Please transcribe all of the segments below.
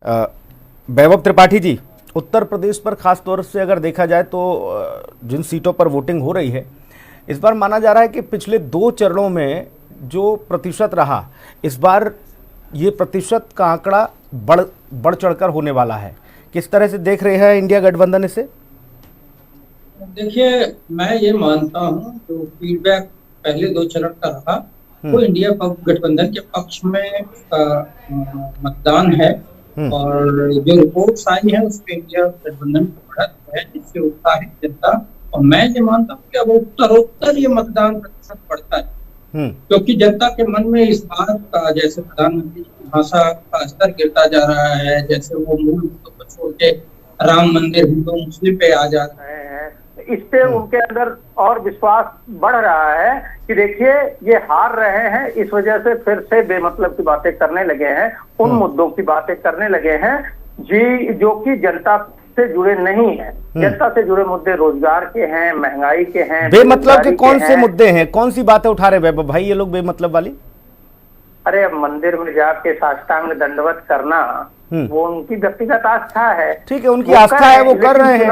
अ, वैभव त्रिपाठी जी, उत्तर प्रदेश पर खास तौर से अगर देखा जाए तो जिन सीटों पर वोटिंग हो रही है, इस बार माना जा रहा है कि पिछले 2 चरणों में जो प्रतिशत रहा, इस बार ये प्रतिशत का आंकड़ा बढ़ चढ़कर होने वाला है। किस तरह से देख रहे हैं इंडिया गठबंधन इसे? देखिए, मैं ये मानता हूँ जो फीडबैक पहले 2 चरण का रहा वो इंडिया गठबंधन के पक्ष में मतदान है। और जो रिपोर्ट्स आई है उसमें इंडिया गठबंधन की बढ़त है, जिससे उत्साहित जनता। और मैं ये मानता हूँ कि अब उत्तरोत्तर ये मतदान प्रतिशत बढ़ता है, क्योंकि जनता के मन में इस बात का, जैसे प्रधानमंत्री की भाषा का स्तर गिरता जा रहा है, जैसे वो मूल मुद्दों को छोड़ के राम मंदिर हिंदू मुस्लिम पे आ जा रहे हैं, इससे उनके अंदर और विश्वास बढ़ रहा है कि देखिए ये हार रहे हैं, इस वजह से फिर से बेमतलब की बातें करने लगे हैं, उन मुद्दों की बातें करने लगे हैं जी जो कि जनता से जुड़े नहीं हैं। जनता से जुड़े मुद्दे रोजगार के हैं, महंगाई के हैं। बेमतलब के कौन से मुद्दे हैं, कौन सी बातें उठा रहे वैभव भाई ये लोग बेमतलब वाली? अरे अब मंदिर में जाके साष्टांग दंडवत करना वो उनकी व्यक्तिगत आस्था है। ठीक है, उनकी आस्था है, वो कर रहे हैं।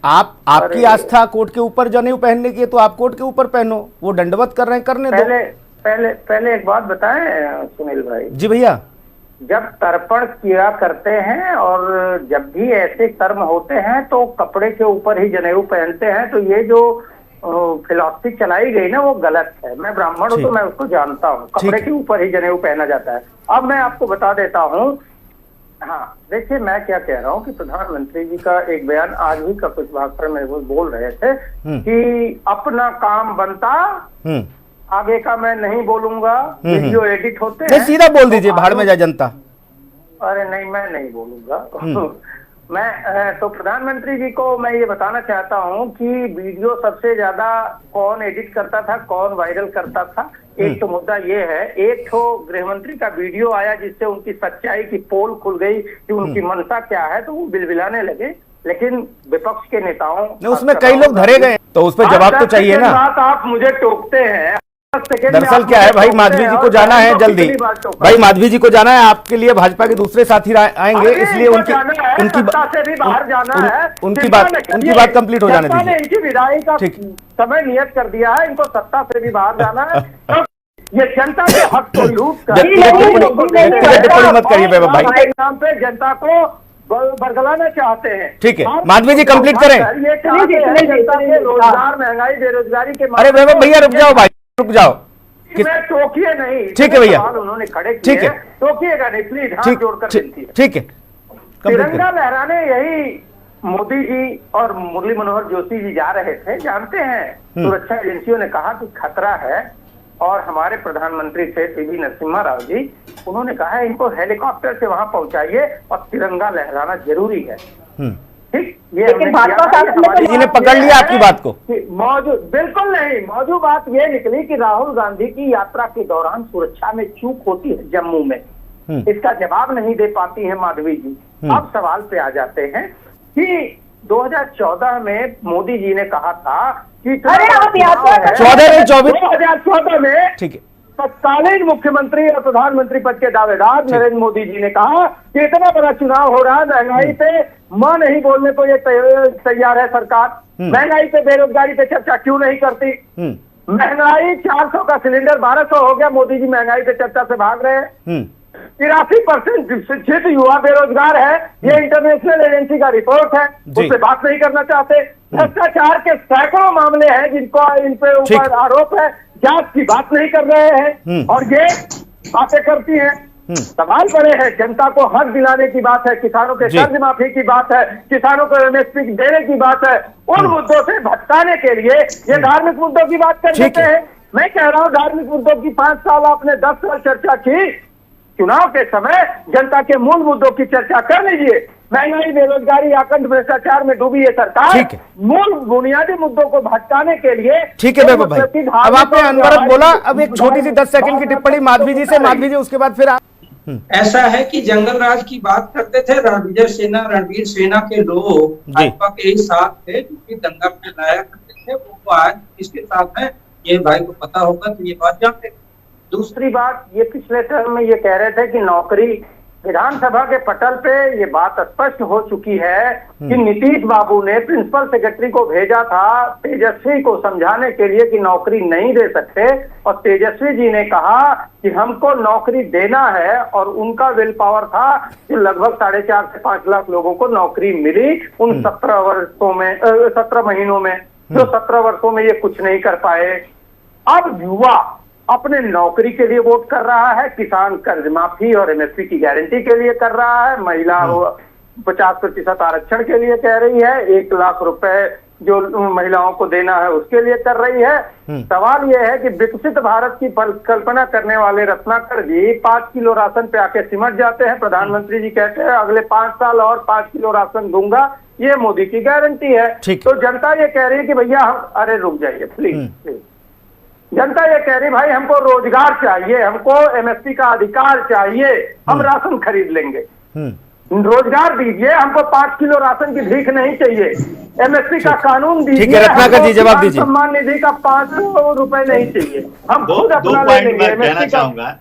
आपकी आस्था कोर्ट के ऊपर जनेऊ पहनने की है तो आप कोर्ट के ऊपर पहनो, वो दंडवत कर रहे हैं, करने दो। पहले एक बात बताएं सुनील भाई जी भैया, जब तर्पण किया करते हैं और जब भी ऐसे कर्म होते हैं तो कपड़े के ऊपर ही जनेऊ पहनते हैं, तो ये जो फिलॉसफी चलाई गई ना वो गलत है। मैं ब्राह्मण हूँ तो मैं उसको जानता हूँ, कपड़े के ऊपर ही जनेऊ पहना जाता है। अब मैं आपको बता देता हूँ, हाँ देखिए मैं क्या कह रहा हूँ कि प्रधानमंत्री जी का एक बयान आज भी का कुछ भाषण में वो बोल रहे थे कि अपना काम बनता, आगे का मैं नहीं बोलूंगा, वीडियो एडिट होते हैं। सीधा बोल दीजिए, भाड़ में जाए जनता। अरे नहीं, मैं नहीं बोलूंगा। मैं तो प्रधानमंत्री जी को मैं ये बताना चाहता हूँ कि वीडियो सबसे ज्यादा कौन एडिट करता था, कौन वायरल करता था। एक तो मुद्दा ये है, एक तो गृह मंत्री का वीडियो आया जिससे उनकी सच्चाई की पोल खुल गई कि उनकी मंशा क्या है, तो वो बिलबिलाने लगे। लेकिन विपक्ष के नेताओं उसमें कई लोग धरे गए, तो उस पर जवाब तो चाहिए ना। आप मुझे टोकते हैं। दरअसल क्या है भाई, माधवी जी को जाना है जल्दी, भाई माधवी जी को जाना है, आपके लिए भाजपा के दूसरे साथी आएंगे, इसलिए उनकी बात कंप्लीट हो जाने दीजिए। इनकी विदाई का समय नियत कर दिया है, इनको सत्ता से भी बाहर जाना है। ये जनता के हक को लूट कर टिप्पणी मत करिए वैभव भाई, नाम पे जनता को बरगलाना चाहते हैं। ठीक है, माधवी जी कंप्लीट करें। ये जनता के रोजगार, महंगाई, बेरोजगारी के। अरे वैभव भैया रुक जाओ भाई, रुक जाओ, टोकिए नहीं। ठीक है भैया, उन्होंने खड़े किए, ठीक है, टोकिएगा नहीं प्लीज, हाथ जोड़कर विनती है। ठीक है, तिरंगा लहराने यही मोदी जी और मुरली मनोहर जोशी जी जा रहे थे। जानते हैं सुरक्षा एजेंसियों ने कहा कि खतरा है, और हमारे प्रधानमंत्री थे पीवी नरसिम्हा राव जी, उन्होंने कहा है इनको हेलीकॉप्टर से वहां पहुंचाइए और तिरंगा लहराना जरूरी है। ठीक, ये जी ने पकड़ लिया आपकी बात को। मौजूद बिल्कुल नहीं, मौजूद बात ये निकली कि राहुल गांधी की यात्रा के दौरान सुरक्षा में चूक होती है जम्मू में, इसका जवाब नहीं दे पाती है माधवी जी। अब सवाल पे आ जाते हैं कि 2014 में मोदी जी ने कहा था कि 2014 में, ठीक है, तत्कालीन मुख्यमंत्री और प्रधानमंत्री पद के दावेदार नरेंद्र मोदी जी ने कहा कि इतना बड़ा चुनाव हो रहा है, महंगाई पे मां नहीं बोलने को ये तैयार है सरकार। महंगाई पे, बेरोजगारी पे चर्चा क्यों नहीं करती? महंगाई 400 का सिलेंडर 1200 हो गया, मोदी जी महंगाई पे चर्चा से भाग रहे हैं। 83% शिक्षित युवा बेरोजगार है, ये इंटरनेशनल एजेंसी का रिपोर्ट है, उस पर बात नहीं करना चाहते। भ्रष्टाचार के सैकड़ों मामले हैं जिनको इन पे ऊपर आरोप है, जांच की बात नहीं कर रहे हैं, और ये बातें करती हैं। सवाल बड़े हैं, जनता को हक दिलाने की बात है, किसानों के कर्ज माफी की बात है, किसानों को एमएसपी देने की बात है, उन मुद्दों से भटकाने के लिए ये धार्मिक मुद्दों की बात कर देते हैं। मैं कह रहा हूँ धार्मिक मुद्दों की 5 साल आपने 10 साल चर्चा की, चुनाव के समय जनता के मूल मुद्दों की चर्चा कर लीजिए। महंगाई, बेरोजगारी, आकंठ भ्रष्टाचार में डूबी है सरकार, मूल बुनियादी मुद्दों को भटकाने के लिए। ठीक है वैभव भाई, अब आपने अनवरत बोला, अब एक छोटी सी 10 सेकंड की टिप्पणी माधवी जी से, माधवी जी उसके बाद फिर ऐसा है कि जंगल राज की बात करते थे, रणवीर सेना के लोग भाजपा के ही साथ थे, क्योंकि दंगा फैलाया करते थे, वो आज किसके साथ है ये भाई को पता होगा, तो ये बात जानते। दूसरी बात, ये पिछले टर्म में ये कह रहे थे कि नौकरी विधानसभा के पटल पे ये बात स्पष्ट हो चुकी है कि नीतीश बाबू ने प्रिंसिपल सेक्रेटरी को भेजा था तेजस्वी को समझाने के लिए कि नौकरी नहीं दे सकते, और तेजस्वी जी ने कहा कि हमको नौकरी देना है, और उनका विल पावर था कि लगभग 4.5 से 5 लाख लोगों को नौकरी मिली उन 17 वर्षों में 17 महीनों में, जो 17 वर्षों में ये कुछ नहीं कर पाए। अब युवा अपने नौकरी के लिए वोट कर रहा है, किसान कर्ज माफी और एमएसपी की गारंटी के लिए कर रहा है, महिला 50% आरक्षण के लिए कह रही है, 1 लाख रुपए जो महिलाओं को देना है उसके लिए कर रही है। सवाल यह है कि विकसित भारत की कल्पना करने वाले रत्नाकर जी 5 किलो राशन पे आके सिमट जाते हैं। प्रधानमंत्री जी कहते हैं अगले 5 साल और 5 किलो राशन दूंगा, ये मोदी की गारंटी है। तो जनता ये कह रही है कि भैया हम, अरे रुक जाइए प्लीज, जनता ये कह रही भाई हमको रोजगार चाहिए, हमको एमएसपी का अधिकार चाहिए, हम राशन खरीद लेंगे, रोजगार दीजिए, हमको 5 किलो राशन की भीख नहीं चाहिए, एमएसपी का कानून दीजिए, रत्नाकर जी जवाब दीजिए, सम्मान निधि का 500 रुपए नहीं चाहिए, हम खुद अपना ले लेंगे। कहना चाहूंगा